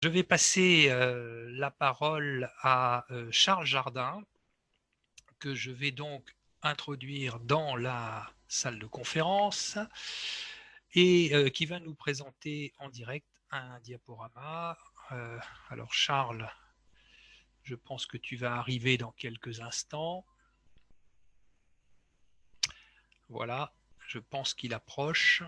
Je vais passer la parole à Charles Jardin, que je vais donc introduire dans la salle de conférence et qui va nous présenter en direct un diaporama. Alors Charles, je pense que tu vas arriver dans quelques instants. Voilà, je pense qu'il approche.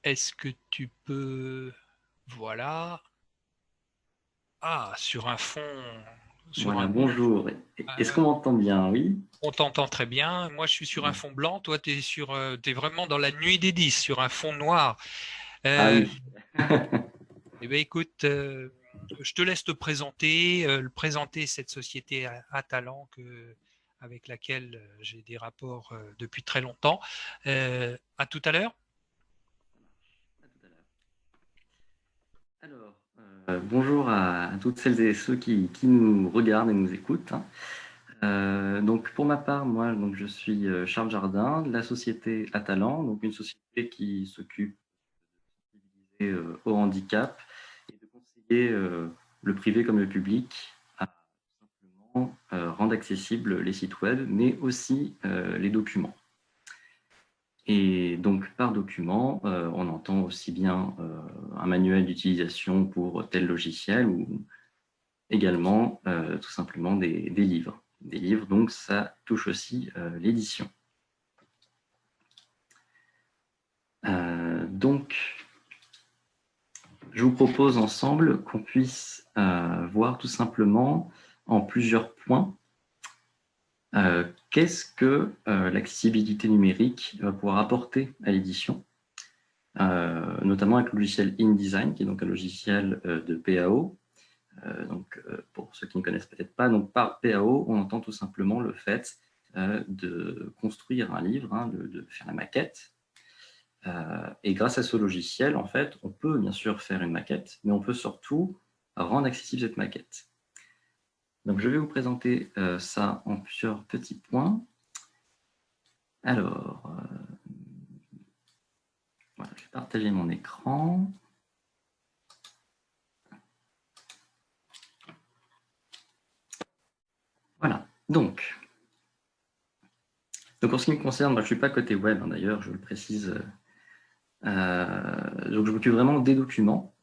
Est-ce que tu peux... Voilà. Ah, sur un fond... Sur un Voilà, bon... bonjour. Est-ce euh, qu'on m'entend bien? Oui. On t'entend très bien. Moi, je suis sur un Bon. fond blanc. Toi, t'es vraiment dans la nuit des 10, sur un fond noir. Ah Euh, oui. eh bien, écoute, je te laisse te présenter, présenter cette société à talent avec laquelle j'ai des rapports depuis très longtemps. À tout à l'heure. À tout à l'heure. Alors, bonjour à toutes celles et ceux qui nous regardent et nous écoutent, hein. Donc, pour ma part, moi, donc, je suis Charles Jardin de la société Atalant, donc une société qui s'occupe de sensibiliser au handicap et de conseiller le privé comme le public à tout simplement rendre accessibles les sites web, mais aussi les documents. Et donc, par document, on entend aussi bien un manuel d'utilisation pour tel logiciel ou également tout simplement des livres. Des livres, donc ça touche aussi l'édition. Donc, je vous propose ensemble qu'on puisse voir tout simplement en plusieurs points qu'est-ce que l'accessibilité numérique va pouvoir apporter à l'édition, notamment avec le logiciel InDesign, qui est donc un logiciel de PAO. Pour ceux qui ne connaissent peut-être pas, donc par PAO, on entend tout simplement le fait de construire un livre, hein, de faire la maquette. Et grâce à ce logiciel, en fait, on peut bien sûr faire une maquette, mais on peut surtout rendre accessible cette maquette. Donc, je vais vous présenter ça en plusieurs petits points. Alors, voilà, je vais partager mon écran. Voilà, donc en ce qui me concerne, moi, je ne suis pas côté web, hein, d'ailleurs, je le précise. Donc, je m'occupe vraiment des documents.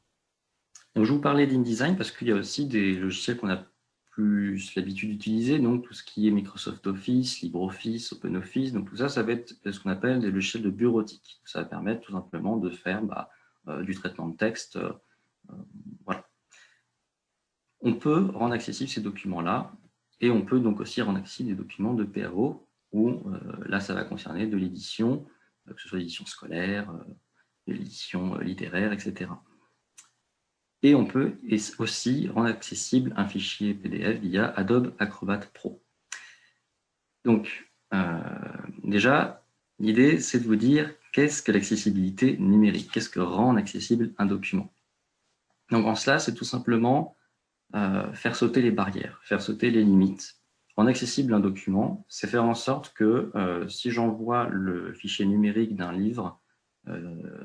Donc, je vous parlais d'InDesign parce qu'il y a aussi des logiciels qu'on a plus l'habitude d'utiliser, donc tout ce qui est Microsoft Office, LibreOffice, OpenOffice, donc tout ça, ça va être ce qu'on appelle des logiciels de bureautique. Ça va permettre tout simplement de faire du traitement de texte. Voilà. On peut rendre accessibles ces documents-là et on peut donc aussi rendre accessibles des documents de PAO où là, ça va concerner de l'édition, que ce soit l'édition scolaire, de l'édition littéraire, etc. Et on peut aussi rendre accessible un fichier PDF via Adobe Acrobat Pro. Donc, déjà, l'idée, c'est de vous dire qu'est-ce que l'accessibilité numérique, qu'est-ce que rend accessible un document. Donc, en cela, c'est tout simplement faire sauter les barrières, faire sauter les limites. Rendre accessible un document, c'est faire en sorte que si j'envoie le fichier numérique d'un livre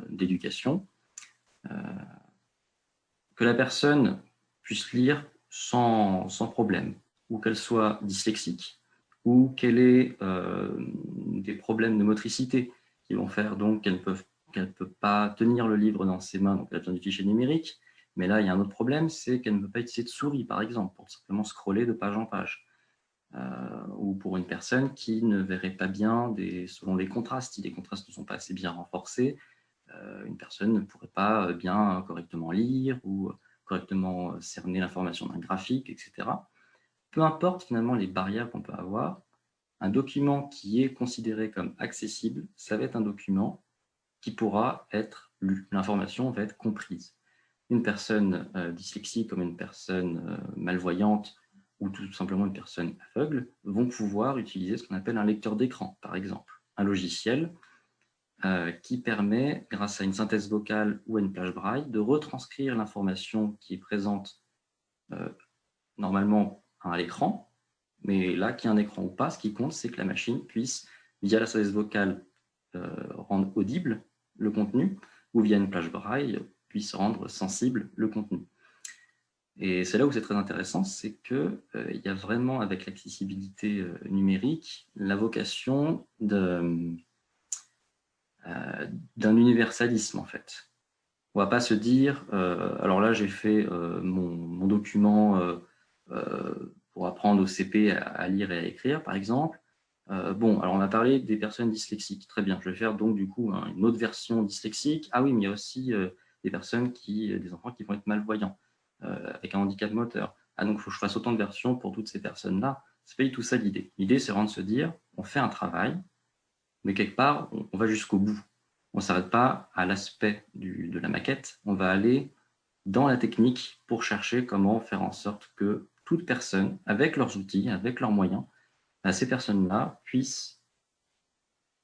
d'éducation, que la personne puisse lire sans problème, ou qu'elle soit dyslexique, ou qu'elle ait des problèmes de motricité qui vont faire donc qu'elle ne peut pas tenir le livre dans ses mains, donc elle a besoin du fichier numérique. Mais là, il y a un autre problème, c'est qu'elle ne peut pas utiliser de souris, par exemple, pour simplement scroller de page en page. Ou pour une personne qui ne verrait pas bien selon les contrastes. Si les contrastes ne sont pas assez bien renforcés, une personne ne pourrait pas bien correctement lire ou correctement cerner l'information d'un graphique, etc. Peu importe finalement les barrières qu'on peut avoir, un document qui est considéré comme accessible, ça va être un document qui pourra être lu. L'information va être comprise. Une personne dyslexique comme une personne malvoyante ou tout simplement une personne aveugle vont pouvoir utiliser ce qu'on appelle un lecteur d'écran, par exemple. Un logiciel qui permet, grâce à une synthèse vocale ou à une plage braille, de retranscrire l'information qui est présente normalement à l'écran. Mais là, qu'il y ait un écran ou pas, ce qui compte, c'est que la machine puisse, via la synthèse vocale, rendre audible le contenu, ou via une plage braille, puisse rendre sensible le contenu. Et c'est là où c'est très intéressant, c'est qu'il y a vraiment, avec l'accessibilité numérique, la vocation d'un universalisme, en fait. On ne va pas se dire, alors là, j'ai fait mon document pour apprendre au CP à lire et à écrire, par exemple. Bon, alors on a parlé des personnes dyslexiques. Très bien, je vais faire donc du coup une autre version dyslexique. Ah oui, mais il y a aussi des des enfants qui vont être malvoyants, avec un handicap moteur. Ah donc, il faut que je fasse autant de versions pour toutes ces personnes-là. C'est pas du tout ça l'idée. L'idée, c'est vraiment de se dire, on fait un travail, mais quelque part, on va jusqu'au bout. On ne s'arrête pas à l'aspect de la maquette, on va aller dans la technique pour chercher comment faire en sorte que toute personne, avec leurs outils, avec leurs moyens, ces personnes-là puissent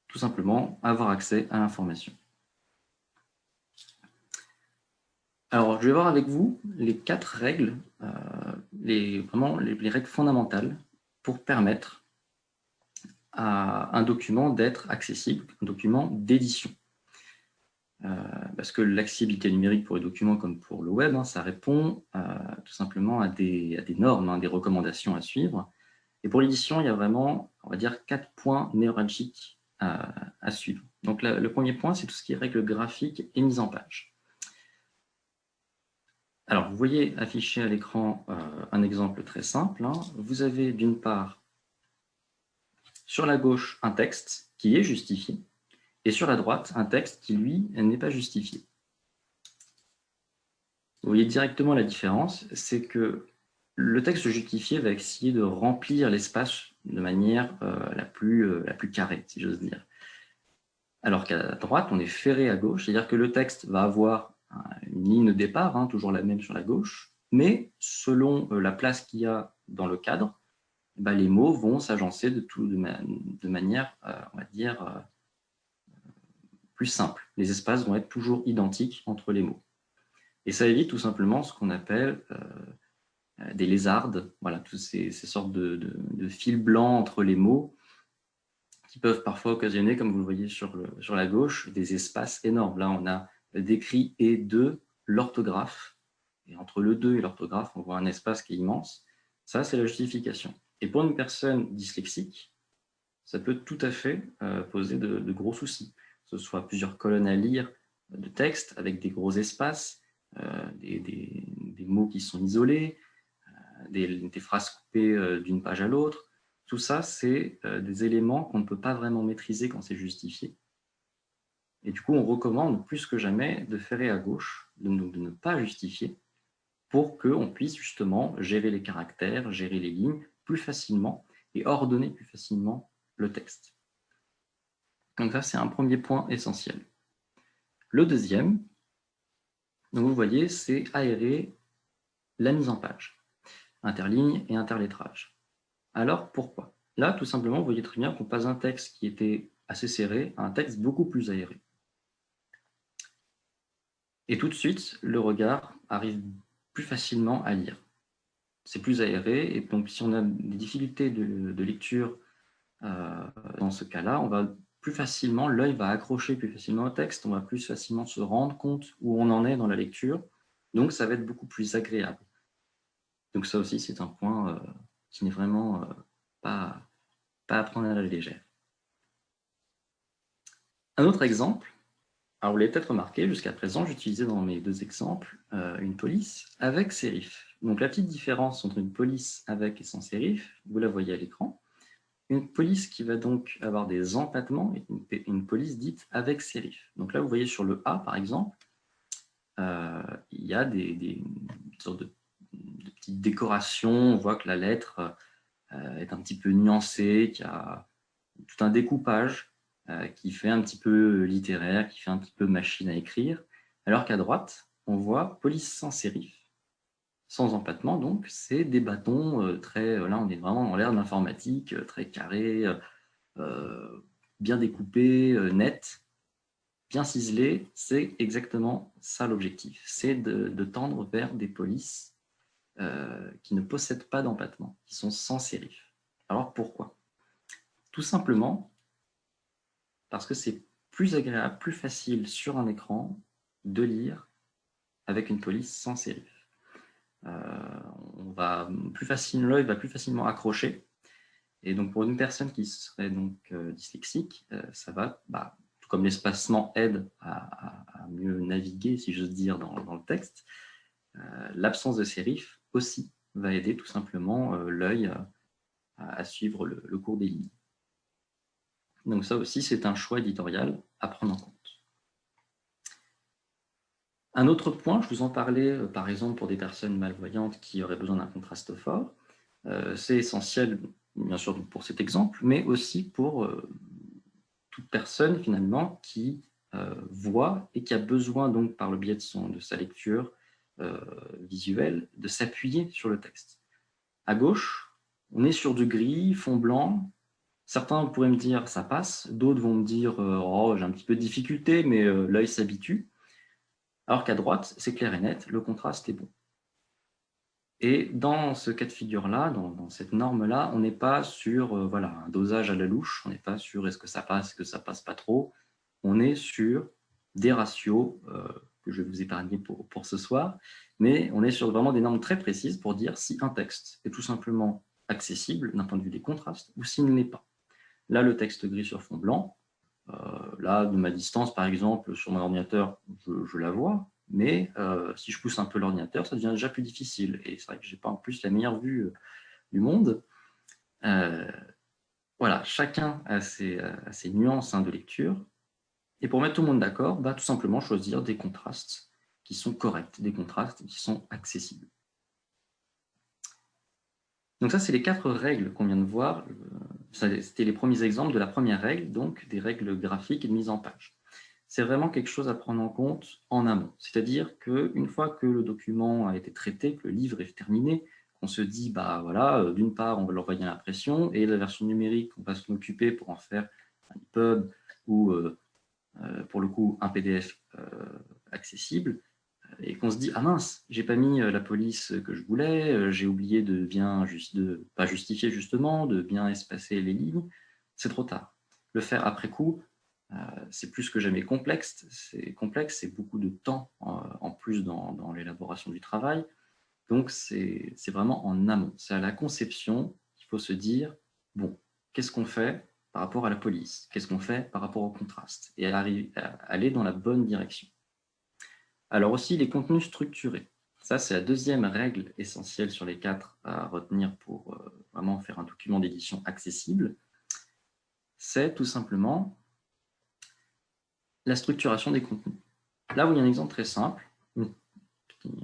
tout simplement avoir accès à l'information. Alors, je vais voir avec vous les 4 règles, vraiment les règles fondamentales pour permettre à un document d'être accessible, un document d'édition. Parce que l'accessibilité numérique pour les documents comme pour le web, ça répond tout simplement à des normes, des recommandations à suivre. Et pour l'édition, il y a vraiment, on va dire, 4 points névralgiques à suivre. Donc le premier point, c'est tout ce qui est règles graphiques et mise en page. Alors, vous voyez affiché à l'écran un exemple très simple. Vous avez d'une part, sur la gauche, un texte qui est justifié, et sur la droite, un texte qui, lui, n'est pas justifié. Vous voyez directement la différence, c'est que le texte justifié va essayer de remplir l'espace de manière la plus carrée, si j'ose dire. Alors qu'à droite, on est ferré à gauche, c'est-à-dire que le texte va avoir une ligne de départ, toujours la même sur la gauche, mais selon la place qu'il y a dans le cadre, les mots vont s'agencer de manière, on va dire, plus simple. Les espaces vont être toujours identiques entre les mots. Et ça évite tout simplement ce qu'on appelle des lézardes, voilà, toutes ces sortes de fils blancs entre les mots qui peuvent parfois occasionner, comme vous le voyez sur la gauche, des espaces énormes. Là, on a décrit et de l'orthographe. Et entre le 2 et l'orthographe, on voit un espace qui est immense. Ça, c'est la justification. Et pour une personne dyslexique, ça peut tout à fait poser de gros soucis. Que ce soit plusieurs colonnes à lire de texte avec des gros espaces, des mots qui sont isolés, des phrases coupées d'une page à l'autre. Tout ça, c'est des éléments qu'on ne peut pas vraiment maîtriser quand c'est justifié. Et du coup, on recommande plus que jamais de ferrer à gauche, donc de ne pas justifier, pour qu'on puisse justement gérer les caractères, gérer les lignes plus facilement et ordonner plus facilement le texte. Donc ça, c'est un premier point essentiel. Le deuxième, donc vous voyez, c'est aérer la mise en page, interligne et interlettrage. Alors, pourquoi? Là, tout simplement, vous voyez très bien qu'on passe d'un texte qui était assez serré à un texte beaucoup plus aéré. Et tout de suite, le regard arrive plus facilement à lire. C'est plus aéré, et donc si on a des difficultés de lecture dans ce cas-là, on va plus facilement, l'œil va accrocher plus facilement au texte, on va plus facilement se rendre compte où on en est dans la lecture, donc ça va être beaucoup plus agréable. Donc ça aussi, c'est un point qui n'est vraiment pas à prendre à la légère. Un autre exemple, alors vous l'avez peut-être remarqué, jusqu'à présent, j'utilisais dans mes 2 exemples une police avec sérif. Donc la petite différence entre une police avec et sans sérif, vous la voyez à l'écran. Une police qui va donc avoir des empattements et une police dite avec sérif. Donc là, vous voyez sur le A, par exemple, il y a des sortes de petites décorations. On voit que la lettre est un petit peu nuancée, qu'il y a tout un découpage qui fait un petit peu littéraire, qui fait un petit peu machine à écrire. Alors qu'à droite, on voit police sans sérif, sans empattement, donc c'est des bâtons très... Là, on est vraiment dans l'ère de l'informatique, très carré, bien découpé, net, bien ciselé. C'est exactement ça l'objectif. C'est de tendre vers des polices qui ne possèdent pas d'empattement, qui sont sans sérif. Alors pourquoi? Tout simplement parce que c'est plus agréable, plus facile sur un écran de lire avec une police sans sérif. L'œil va plus facilement accrocher. Et donc, pour une personne qui serait donc dyslexique, ça va, tout comme l'espacement aide à mieux naviguer, si j'ose dire, dans le texte, l'absence de sérif aussi va aider tout simplement l'œil à suivre le cours des lignes. Donc ça aussi, c'est un choix éditorial à prendre en compte. Un autre point, je vous en parlais par exemple pour des personnes malvoyantes qui auraient besoin d'un contraste fort. C'est essentiel, bien sûr, pour cet exemple, mais aussi pour toute personne finalement qui voit et qui a besoin donc par le biais de sa lecture visuelle de s'appuyer sur le texte. À gauche, on est sur du gris, fond blanc. Certains pourraient me dire ça passe, d'autres vont me dire oh, j'ai un petit peu de difficulté, mais l'œil s'habitue. Alors qu'à droite, c'est clair et net, le contraste est bon. Et dans ce cas de figure-là, dans cette norme-là, on n'est pas sur un dosage à la louche, on n'est pas sur est-ce que ça passe pas trop. On est sur des ratios que je vais vous épargner pour ce soir, mais on est sur vraiment des normes très précises pour dire si un texte est tout simplement accessible d'un point de vue des contrastes ou s'il ne l'est pas. Là, le texte gris sur fond blanc, là, de ma distance, par exemple, sur mon ordinateur, je la vois, mais si je pousse un peu l'ordinateur, ça devient déjà plus difficile. Et c'est vrai que je n'ai pas en plus la meilleure vue du monde. Voilà, chacun a ses nuances de lecture. Et pour mettre tout le monde d'accord, tout simplement choisir des contrastes qui sont corrects, des contrastes qui sont accessibles. Donc ça, c'est les 4 règles qu'on vient de voir. C'était les premiers exemples de la première règle, donc des règles graphiques et de mise en page. C'est vraiment quelque chose à prendre en compte en amont. C'est-à-dire qu'une fois que le document a été traité, que le livre est terminé, on se dit, d'une part, on va l'envoyer à l'impression, et la version numérique, on va s'en occuper pour en faire un EPUB ou, pour le coup, un PDF accessible, et qu'on se dit, ah mince, j'ai pas mis la police que je voulais, j'ai oublié de pas justifier justement, de bien espacer les lignes, c'est trop tard. Le faire après coup, c'est plus que jamais complexe, c'est beaucoup de temps en plus dans l'élaboration du travail, donc c'est vraiment en amont, c'est à la conception qu'il faut se dire, bon, qu'est-ce qu'on fait par rapport à la police, qu'est-ce qu'on fait par rapport au contraste, et aller dans la bonne direction. Alors aussi, les contenus structurés. Ça, c'est la deuxième règle essentielle sur les 4 à retenir pour vraiment faire un document d'édition accessible. C'est tout simplement la structuration des contenus. Là, vous voyez un exemple très simple, un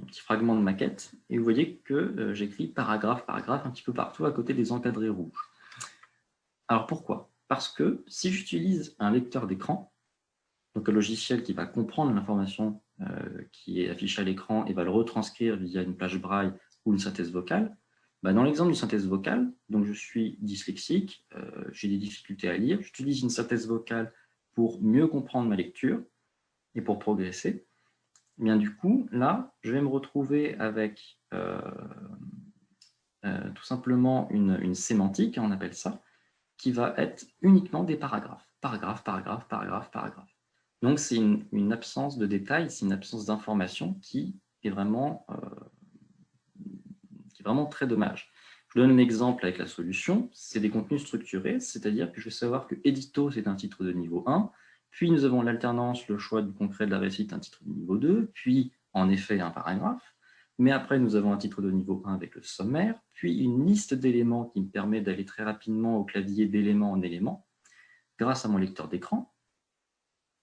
petit fragment de maquette, et vous voyez que j'écris paragraphe, paragraphe, un petit peu partout à côté des encadrés rouges. Alors pourquoi? Parce que si j'utilise un lecteur d'écran, donc un logiciel qui va comprendre l'information qui est affichée à l'écran et va le retranscrire via une plage braille ou une synthèse vocale, dans l'exemple d'une synthèse vocale, donc je suis dyslexique, j'ai des difficultés à lire, j'utilise une synthèse vocale pour mieux comprendre ma lecture et pour progresser. Et bien du coup, là, je vais me retrouver avec tout simplement une sémantique, on appelle ça, qui va être uniquement des paragraphes. Paragraphe, paragraphe, paragraphe, paragraphe. Donc, c'est une absence de détails, c'est une absence d'information qui est vraiment très dommage. Je donne un exemple avec la solution, c'est des contenus structurés, c'est-à-dire que je vais savoir que édito, c'est un titre de niveau 1, puis nous avons l'alternance, le choix du concret de la réussite, un titre de niveau 2, puis en effet un paragraphe, mais après nous avons un titre de niveau 1 avec le sommaire, puis une liste d'éléments qui me permet d'aller très rapidement au clavier d'élément en élément, grâce à mon lecteur d'écran.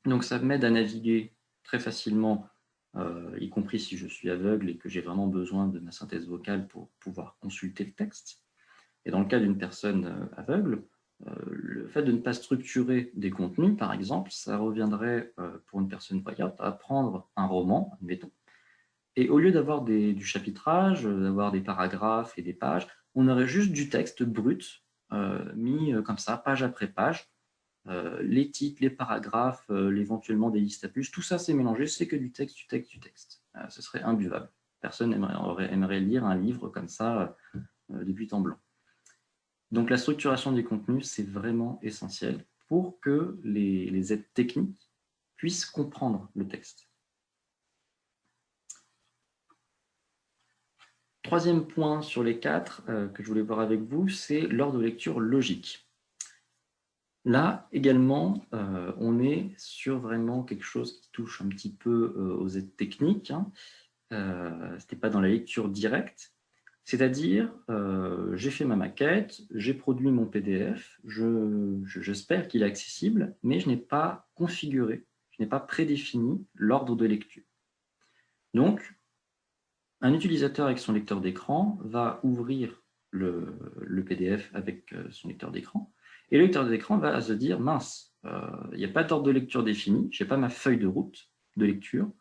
Donc ça m'aide à naviguer très facilement, y compris si je suis aveugle et que j'ai vraiment besoin de ma synthèse vocale pour pouvoir consulter le texte. Et dans le cas d'une personne aveugle, le fait de ne pas structurer des contenus, par exemple, ça reviendrait pour une personne voyante à prendre un roman, admettons, et au lieu d'avoir du chapitrage, d'avoir des paragraphes et des pages, on aurait juste du texte brut mis comme ça, page après page. Les titres, les paragraphes, éventuellement des listes à puces, tout ça c'est mélangé, c'est que du texte, du texte, du texte. Ce serait imbuvable. Personne aimerait lire un livre comme ça de but en blanc. Donc la structuration des contenus, c'est vraiment essentiel pour que les aides techniques puissent comprendre le texte. Troisième point sur les 4 que je voulais voir avec vous, c'est l'ordre de lecture logique. Là, également, on est sur vraiment quelque chose qui touche un petit peu aux aides techniques. Hein. Ce n'était pas dans la lecture directe. C'est-à-dire, j'ai fait ma maquette, j'ai produit mon PDF, j'espère qu'il est accessible, mais je n'ai pas configuré, je n'ai pas prédéfini l'ordre de lecture. Donc, un utilisateur avec son lecteur d'écran va ouvrir le PDF avec son lecteur d'écran, et le lecteur d'écran va se dire, mince, il n'y a pas d'ordre de lecture défini, je n'ai pas ma feuille de route de lecture,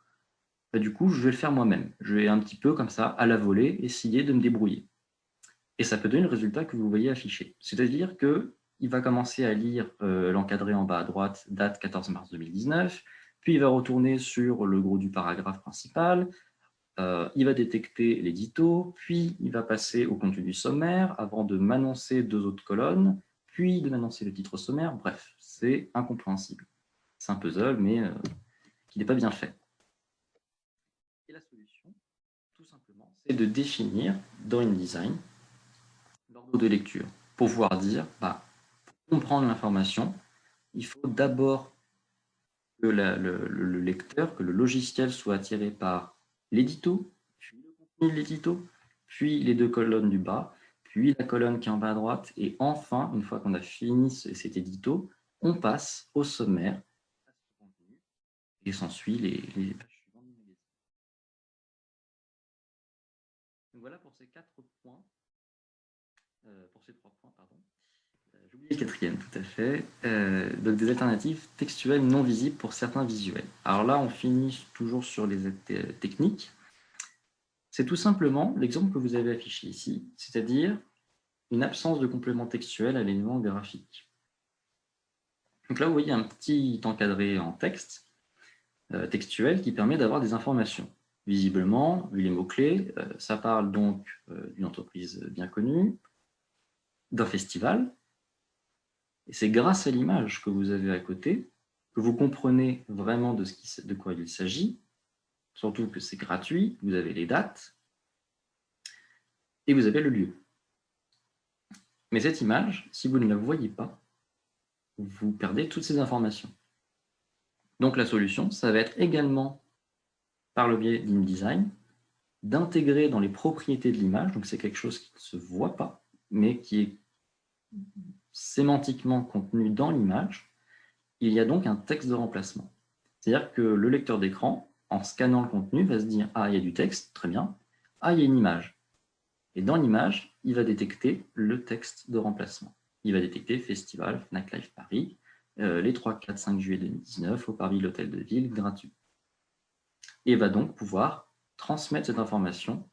bah, du coup, je vais le faire moi-même. Je vais un petit peu comme ça, à la volée, essayer de me débrouiller. Et ça peut donner le résultat que vous voyez affiché. C'est-à-dire qu'il va commencer à lire l'encadré en bas à droite, date 14 mars 2019, puis il va retourner sur le gros du paragraphe principal, il va détecter l'édito, puis il va passer au contenu du sommaire avant de m'annoncer 2 autres colonnes, puis de m'annoncer le titre sommaire. Bref, c'est incompréhensible. C'est un puzzle, mais qui n'est pas bien fait. Et la solution, tout simplement, c'est de définir dans InDesign l'ordre de lecture pour pouvoir dire, pour comprendre l'information, il faut d'abord que le lecteur, que le logiciel soit attiré par l'édito, puis le contenu de l'édito, puis les 2 colonnes du bas, puis la colonne qui est en bas à droite, et enfin, une fois qu'on a fini cet édito, on passe au sommaire, et s'ensuit les pages suivantes du magazine. Donc voilà pour ces 4 points, pour ces 3 points, pardon. J'ai oublié le 4e, tout à fait. Donc des alternatives textuelles non visibles pour certains visuels. Alors là, on finit toujours sur les aides techniques. C'est tout simplement l'exemple que vous avez affiché ici, c'est-à-dire une absence de complément textuel à l'élément graphique. Donc là, vous voyez un petit encadré en texte textuel qui permet d'avoir des informations. Visiblement, vu les mots-clés, ça parle donc d'une entreprise bien connue, d'un festival, et c'est grâce à l'image que vous avez à côté que vous comprenez vraiment de quoi il s'agit, surtout que c'est gratuit, vous avez les dates, et vous avez le lieu. Mais cette image, si vous ne la voyez pas, vous perdez toutes ces informations. Donc la solution, ça va être également, par le biais d'InDesign, d'intégrer dans les propriétés de l'image, donc c'est quelque chose qui ne se voit pas, mais qui est sémantiquement contenu dans l'image, il y a donc un texte de remplacement. C'est-à-dire que le lecteur d'écran, en scannant le contenu, va se dire « Ah, il y a du texte, très bien. Ah, il y a une image. » Et dans l'image, il va détecter le texte de remplacement. Il va détecter Festival, Fnac Live Paris, les 3, 4, 5 juillet 2019, au Parvis l'Hôtel de Ville, gratuit. Et va donc pouvoir transmettre cette information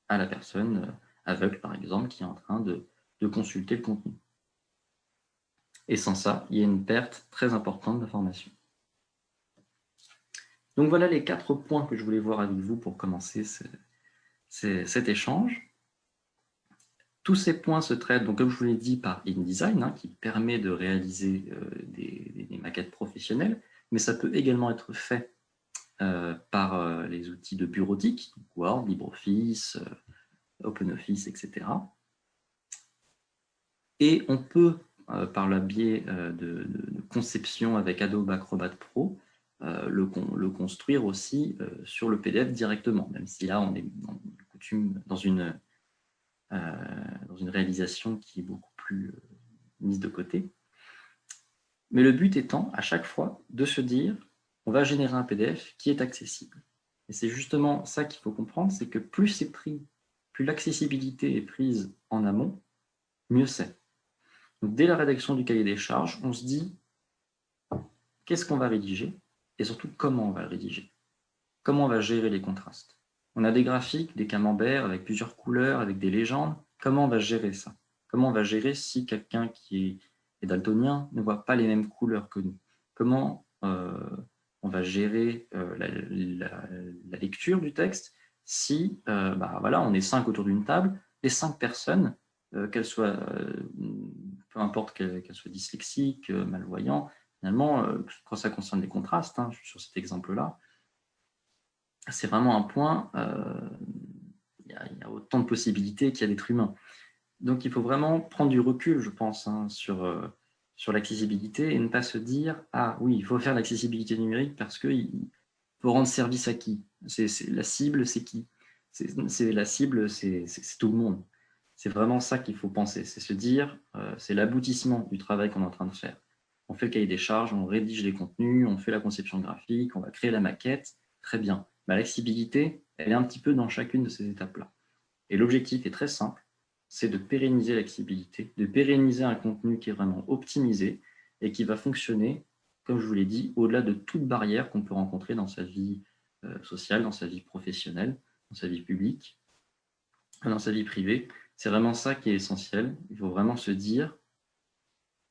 à la personne aveugle, par exemple, qui est en train de consulter le contenu. Et sans ça, il y a une perte très importante d'informations. Donc voilà les 4 points que je voulais voir avec vous pour commencer cet échange. Tous ces points se traitent, donc, comme je vous l'ai dit, par InDesign, qui permet de réaliser des maquettes professionnelles, mais ça peut également être fait par les outils de bureautique, Word, LibreOffice, OpenOffice, etc. Et on peut, par le biais de conception avec Adobe Acrobat Pro, le construire aussi sur le PDF directement, même si là, on est dans une réalisation qui est beaucoup plus mise de côté. Mais le but étant, à chaque fois, de se dire, on va générer un PDF qui est accessible. Et c'est justement ça qu'il faut comprendre, c'est que plus c'est pris, plus l'accessibilité est prise en amont, mieux c'est. Donc, dès la rédaction du cahier des charges, on se dit, qu'est-ce qu'on va rédiger et surtout comment on va le rédiger. Comment on va gérer les contrastes. On a des graphiques, des camemberts avec plusieurs couleurs, avec des légendes. Comment on va gérer ça? Comment on va gérer si quelqu'un qui est daltonien ne voit pas les mêmes couleurs que nous? Comment on va gérer la lecture du texte si voilà, on est 5 autour d'une table, les 5 personnes, qu'elles soient peu importe qu'elle soit dyslexique, malvoyant, finalement, quand ça concerne les contrastes, hein, sur cet exemple-là, c'est vraiment un point, il y a autant de possibilités qu'il y a d'êtres humains. Donc, il faut vraiment prendre du recul, je pense, hein, sur l'accessibilité et ne pas se dire « Ah oui, il faut faire l'accessibilité numérique parce qu'il faut rendre service à qui ?» La cible, c'est qui? La cible, c'est tout le monde. C'est vraiment ça qu'il faut penser, c'est se dire c'est l'aboutissement du travail qu'on est en train de faire. On fait le cahier des charges, on rédige les contenus, on fait la conception graphique, on va créer la maquette, très bien. L'accessibilité, elle est un petit peu dans chacune de ces étapes-là. Et l'objectif est très simple, c'est de pérenniser l'accessibilité, de pérenniser un contenu qui est vraiment optimisé et qui va fonctionner, comme je vous l'ai dit, au-delà de toute barrière qu'on peut rencontrer dans sa vie sociale, dans sa vie professionnelle, dans sa vie publique, dans sa vie privée. C'est vraiment ça qui est essentiel. Il faut vraiment se dire,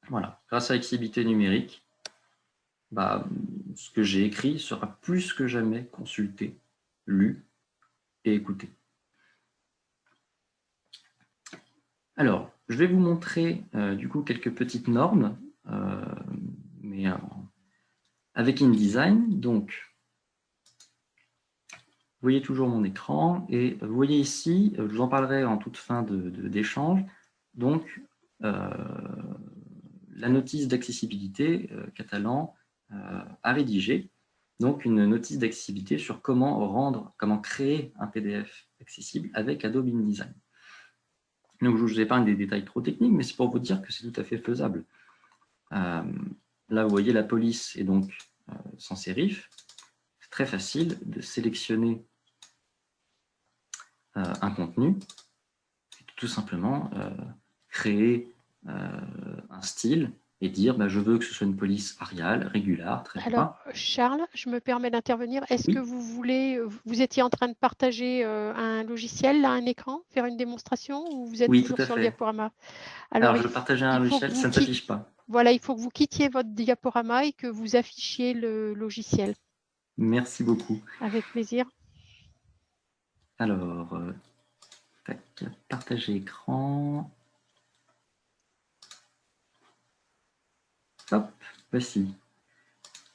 voilà, grâce à l'accessibilité numérique, ce que j'ai écrit sera plus que jamais consulté, lu et écouté. Alors, je vais vous montrer du coup quelques petites normes, mais avec InDesign. Donc, vous voyez toujours mon écran et vous voyez ici, je vous en parlerai en toute fin d'échange, donc la notice d'accessibilité catalan a rédigé donc une notice d'accessibilité sur comment créer un PDF accessible avec Adobe InDesign. Donc, je vous épargne des détails trop techniques, mais c'est pour vous dire que c'est tout à fait faisable. Là, vous voyez, la police est donc sans sérif. C'est très facile de sélectionner un contenu, et tout simplement créer un style et dire je veux que ce soit une police Arial, régulière, très bien. Alors, Charles, je me permets d'intervenir. Est-ce que vous étiez en train de partager un logiciel, là, un écran, faire une démonstration, ou vous êtes toujours sur le diaporama? Alors, je partageais un logiciel, ça ne s'affiche pas. Voilà, il faut que vous quittiez votre diaporama et que vous affichiez le logiciel. Merci beaucoup. Avec plaisir. Alors, partager écran. Hop, voici.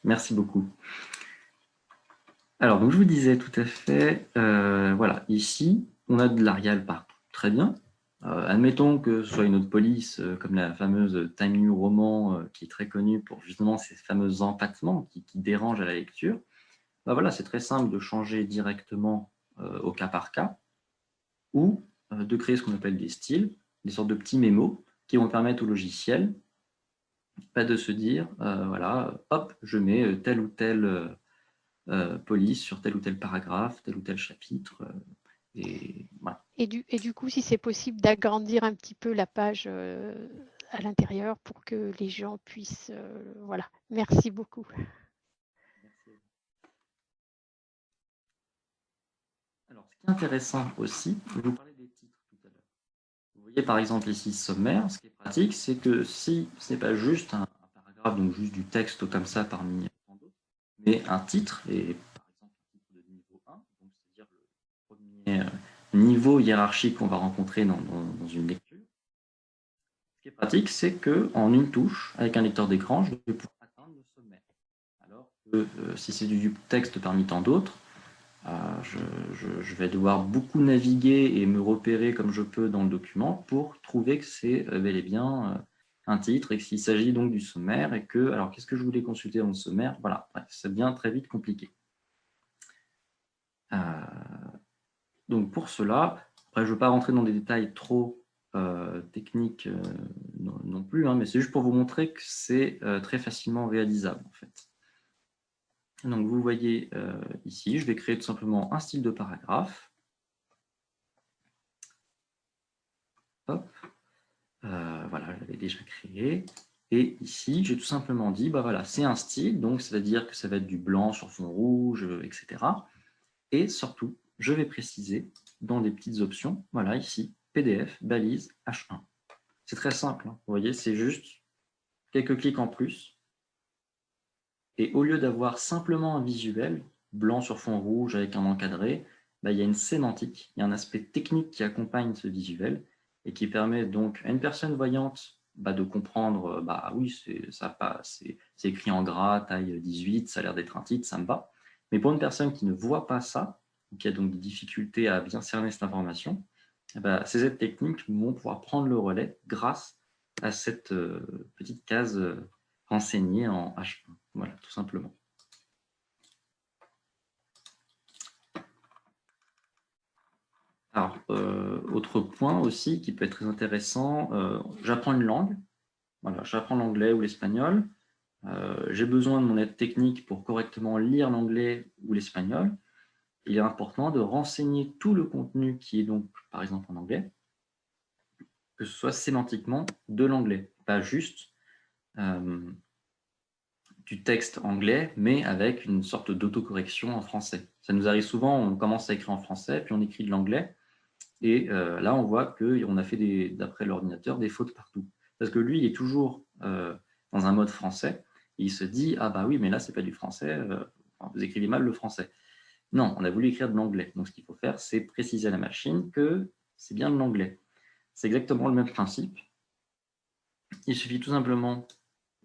Merci beaucoup. Alors, donc je vous disais tout à fait, voilà, ici, on a de l'Arial partout. Très bien. Admettons que ce soit une autre police, comme la fameuse Time New Roman, qui est très connue pour justement ces fameux empattements qui dérangent à la lecture. Voilà, c'est très simple de changer directement au cas par cas, ou de créer ce qu'on appelle des styles, des sortes de petits mémos qui vont permettre au logiciel de se dire, voilà, hop, je mets telle ou telle police sur tel ou tel paragraphe, tel ou tel chapitre. Voilà. Et du coup, si c'est possible d'agrandir un petit peu la page à l'intérieur pour que les gens puissent... voilà, merci beaucoup. Merci. Alors, ce qui est intéressant aussi, je vais vous parler des titres tout à l'heure. Vous voyez par exemple ici sommaire, ce qui est pratique, c'est que si ce n'est pas juste un paragraphe, donc juste du texte comme ça parmi tant d'autres, mais un titre, et par exemple un titre de niveau 1, c'est-à-dire le premier niveau hiérarchique qu'on va rencontrer dans une lecture. Ce qui est pratique, c'est qu'en une touche, avec un lecteur d'écran, je vais pouvoir atteindre le sommaire. Alors que si c'est du texte parmi tant d'autres, je vais devoir beaucoup naviguer et me repérer comme je peux dans le document pour trouver que c'est bel et bien un titre et qu'il s'agit donc du sommaire et que, alors qu'est-ce que je voulais consulter dans le sommaire? Voilà, ça devient très vite compliqué. Donc pour cela, après je ne veux pas rentrer dans des détails trop techniques non plus, hein, mais c'est juste pour vous montrer que c'est très facilement réalisable en fait. Donc vous voyez ici, je vais créer tout simplement un style de paragraphe. Hop. Voilà, je l'avais déjà créé. Et ici, j'ai tout simplement dit, voilà, c'est un style, donc ça veut dire que ça va être du blanc sur fond rouge, etc. Et surtout, je vais préciser dans des petites options, voilà, ici, PDF, balise, H1. C'est très simple, hein. Vous voyez, c'est juste quelques clics en plus. Et au lieu d'avoir simplement un visuel, blanc sur fond rouge avec un encadré, il y a une sémantique, il y a un aspect technique qui accompagne ce visuel et qui permet donc à une personne voyante de comprendre, oui, c'est écrit en gras, taille 18, ça a l'air d'être un titre, ça me va. Mais pour une personne qui ne voit pas ça, qui a donc des difficultés à bien cerner cette information, ces aides techniques vont pouvoir prendre le relais grâce à cette petite case renseignée en H1. Voilà, tout simplement. Alors, autre point aussi qui peut être très intéressant, j'apprends une langue. Voilà, j'apprends l'anglais ou l'espagnol. J'ai besoin de mon aide technique pour correctement lire l'anglais ou l'espagnol. Il est important de renseigner tout le contenu qui est donc, par exemple, en anglais, que ce soit sémantiquement de l'anglais, pas juste du texte anglais, mais avec une sorte d'autocorrection en français. Ça nous arrive souvent, on commence à écrire en français, puis on écrit de l'anglais, et là, on voit qu'on a fait, d'après l'ordinateur, des fautes partout. Parce que lui, il est toujours dans un mode français, et il se dit « Ah bah oui, mais là, c'est pas du français, vous écrivez mal le français ». Non, on a voulu écrire de l'anglais. Donc, ce qu'il faut faire, c'est préciser à la machine que c'est bien de l'anglais. C'est exactement le même principe. Il suffit tout simplement,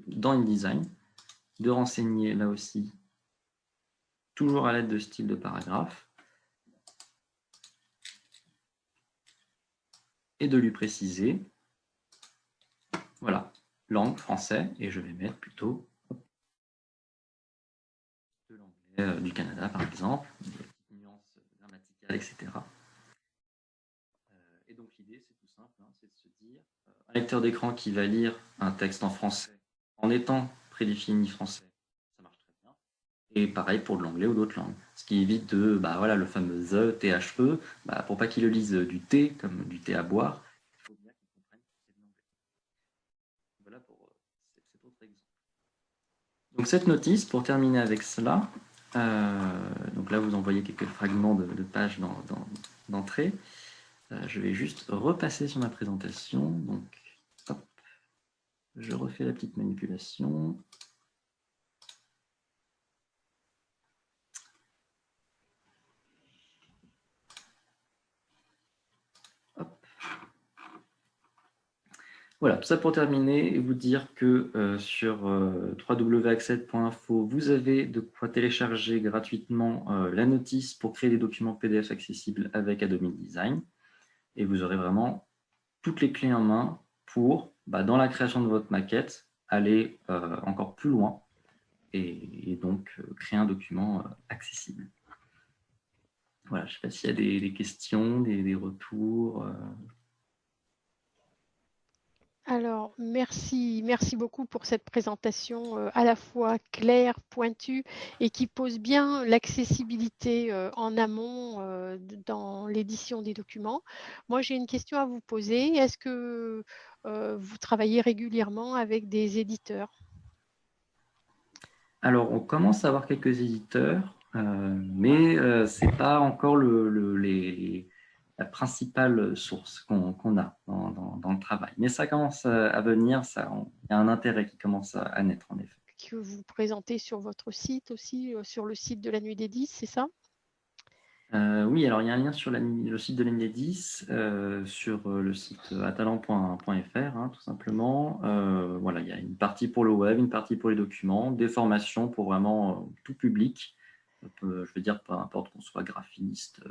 dans InDesign, de renseigner là aussi, toujours à l'aide de style de paragraphe, et de lui préciser, voilà, langue, français, et je vais mettre plutôt de l'anglais du Canada, par exemple, des petites nuances grammaticales, etc. Et donc l'idée, c'est tout simple, c'est de se dire, un lecteur d'écran qui va lire un texte en français, en étant prédéfini français, ça marche très bien. Et pareil pour de l'anglais ou d'autres langues. Ce qui évite de, voilà, le fameux THE, pour pas qu'il le lise du thé, comme du thé à boire, il faut bien qu'il comprenne que c'est de l'anglais. Voilà pour cet autre exemple. Donc cette notice, pour terminer avec cela, donc là vous envoyez quelques fragments de pages d'entrée. Je vais juste repasser sur ma présentation. Donc, hop, je refais la petite manipulation. Hop. Voilà, tout ça pour terminer et vous dire que sur www.acced.info, vous avez de quoi télécharger gratuitement la notice pour créer des documents PDF accessibles avec Adobe InDesign. Et vous aurez vraiment toutes les clés en main pour, dans la création de votre maquette, aller encore plus loin et donc créer un document accessible. Voilà, je ne sais pas s'il y a des questions, des retours. Alors, merci beaucoup pour cette présentation à la fois claire, pointue et qui pose bien l'accessibilité en amont dans l'édition des documents. Moi, j'ai une question à vous poser. Est-ce que vous travaillez régulièrement avec des éditeurs? Alors, on commence à avoir quelques éditeurs, mais ce n'est pas encore la principale source qu'on a dans le travail. Mais ça commence à venir, il y a un intérêt qui commence à naître, en effet. Que vous présentez sur votre site aussi, sur le site de la Nuit des 10, c'est ça? Oui, alors il y a un lien sur le site de l'Enedis, sur le site atalant.fr, tout simplement. Voilà, il y a une partie pour le web, une partie pour les documents, des formations pour vraiment tout public. Je veux dire, peu importe qu'on soit graphiste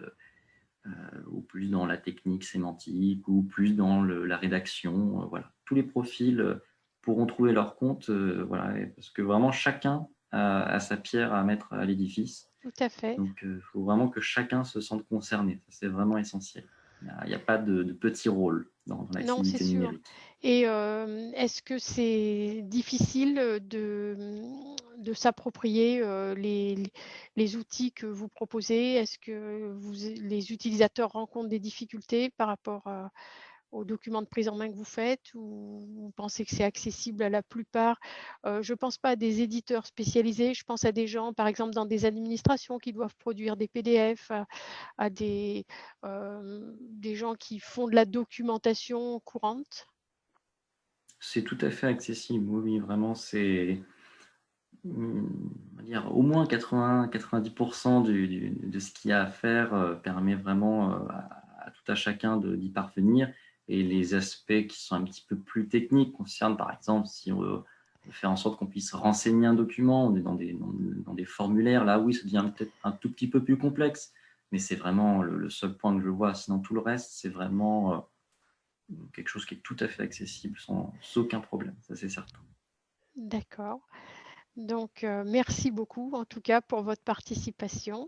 ou plus dans la technique sémantique ou plus dans la rédaction. Voilà, tous les profils pourront trouver leur compte, voilà, parce que vraiment chacun a sa pierre à mettre à l'édifice. Tout à fait. Donc, il faut vraiment que chacun se sente concerné. C'est vraiment essentiel. Il n'y a pas de petit rôle dans l'accessibilité numérique. Et est-ce que c'est difficile de s'approprier les outils que vous proposez? Est-ce que les utilisateurs rencontrent des difficultés par rapport aux documents de prise en main que vous faites, ou vous pensez que c'est accessible à la plupart? Je ne pense pas à des éditeurs spécialisés, je pense à des gens, par exemple, dans des administrations qui doivent produire des PDF, à des gens qui font de la documentation courante. C'est tout à fait accessible, oui, vraiment, c'est on va dire, au moins 80-90% de ce qu'il y a à faire permet vraiment à tout à chacun d'y parvenir. Et les aspects qui sont un petit peu plus techniques concernent, par exemple, si on veut faire en sorte qu'on puisse renseigner un document, on est dans des formulaires, là oui, ça devient peut-être un tout petit peu plus complexe, mais c'est vraiment le seul point que je vois. Sinon, tout le reste, c'est vraiment quelque chose qui est tout à fait accessible sans aucun problème, ça c'est certain. D'accord. Donc, merci beaucoup en tout cas pour votre participation.